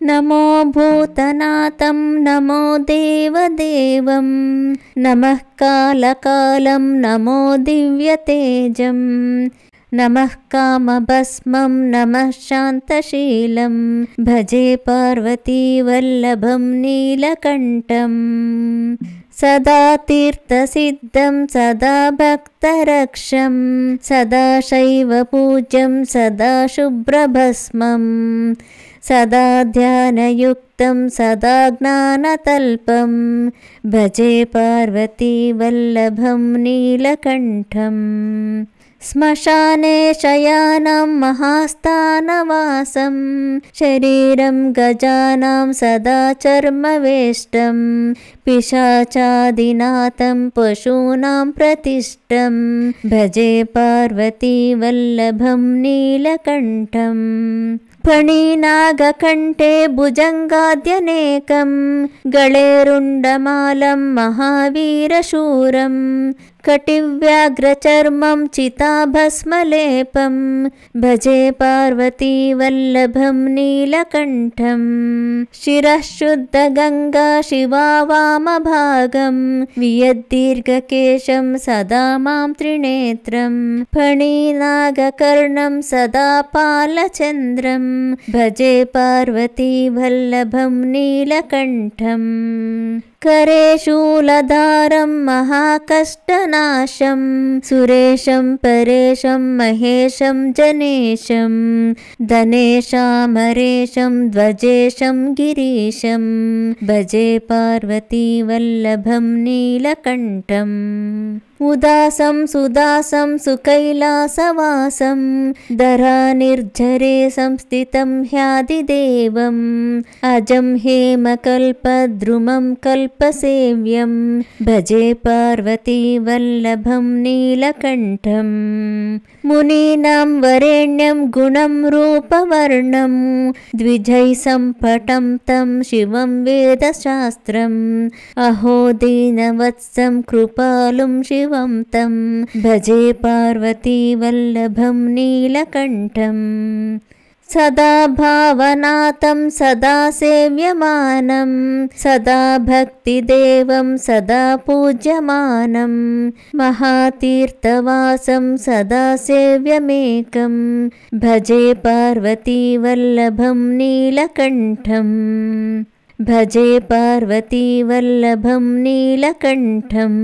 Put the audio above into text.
नमो भूतनाथं नमो देवदेवं नमः कालकालं नमो दिव्यतेजं नमः कामभस्मं नमः शान्तशीलं भजे पार्वतीवल्लभं नीलकण्ठं सदा तीर्थसिद्धं सदा भक्तरक्षं सदा शैवपूज्यं सदा शुभ्रभस्मं सदा ध्यानयुक्तं सदा ज्ञानतल्पं भजे पार्वतीवल्लभं नीलकण्ठं श्मशाने शयानं महास्थानवासं शरीरं गजानां सदा चर्मवेष्टं पिशाचादिनाथं पशूनां प्रतिष्ठं भजे पार्वतीवल्लभं नीलकण्ठं फणिनागकण्ठे भुजङ्गाद्यनेकं गळेरुण्डमालं महावीरशूरं कटिव्याघ्रचर्मं चिताभस्मलेपं भजे पार्वतीवल्लभं नीलकण्ठं शिरः शुद्धगङ्गा शिवा वामभागं वियद्दीर्घकेशं सदा मां त्रिनेत्रं फणिनागकर्णं सदा पालचन्द्रं भजे पार्वतीवल्लभं नीलकण्ठं करे शूलधारं महाकष्टनाशं सुरेशं परेशं महेशं जनेशं धनेशामरेशं ध्वजेशं गिरीशं भजे पार्वतीवल्लभं नीलकण्ठम् उदासं सुदासं सुकैलासवासं धरानिर्झरे संस्थितं ह्यादिदेवम् अजं हेमकल्पद्रुमं कल्पसेव्यं भजे पार्वतीवल्लभं नीलकण्ठं मुनीनां वरेण्यं गुणं रूपवर्णं द्विजैः सम्पटं तं शिवं वेदशास्त्रम् अहो दीनवत्सं कृपालुं शिवं तं भजे पार्वतीवल्लभं नीलकण्ठं सदा भावनातं सदा सेव्यमानं सदा भक्तिदेवं सदा पूज्यमानं महातीर्थवासं सदा सेव्यमेकं भजे पार्वतीवल्लभं नीलकण्ठं भजे पार्वतीवल्लभं नीलकण्ठम्।